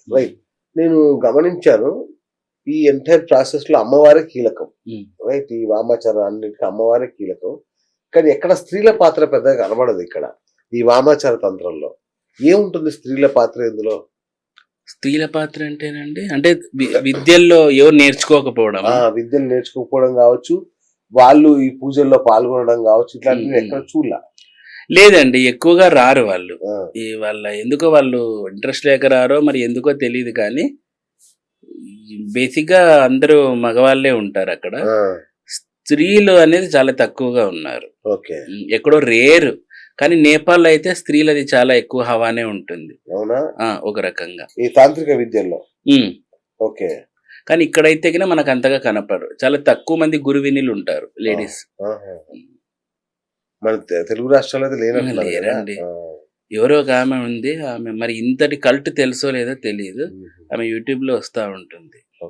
Right. నేను గమనించాను. ఈ ఎంటైర్ ప్రాసెస్ లో అమ్మవారే కీలకం. రైట్. ఈ వామాచారం అన్నిటికీ అమ్మవారే కీలకం. కానీ ఎక్కడ స్త్రీల పాత్ర పెద్దగా కనబడదు ఇక్కడ. ఈ వామాచార తంత్రంలో. ఏముంటుంది స్త్రీల పాత్ర ఇందులో? స్త్రీల పాత్ర అంటేనండి, అంటే విద్యల్లో ఎవరు నేర్చుకోకపోవడం, విద్యలు నేర్చుకోకపోవడం కావచ్చు, వాళ్ళు ఈ పూజల్లో పాల్గొనడం కావచ్చు, ఇట్లాంటివి ఎక్కడ చూడలా. లేదండి, ఎక్కువగా రారు వాళ్ళు. ఈ వాళ్ళ ఎందుకో వాళ్ళు ఇంట్రెస్ట్ లేక రారో మరి ఎందుకో తెలియదు, కానీ బేసిక్ గా అందరూ మగవాళ్ళే ఉంటారు అక్కడ. స్త్రీలు అనేది చాలా తక్కువగా ఉన్నారు. ఓకే. ఎక్కడో రేరు. కానీ నేపాల్ అయితే స్త్రీలది చాలా ఎక్కువ హవానే ఉంటుంది. అవునా? ఒక రకంగా ఈ తాంత్రిక విద్యల్లో. ఓకే. కానీ ఇక్కడైతే కినా మనకు అంతగా కనపడరు. చాలా తక్కువ మంది గురువినిలు ఉంటారు లేడీస్. మన తెలుగు రాష్ట్రాల్లో అయితే లేరండి. ఎవరో ఒక ఆమె ఉంది, ఆమె మరి ఇంతటి కల్ట్ తెలుసో లేదో తెలియదు, ఆమె యూట్యూబ్ లో వస్తా ఉంటుంది.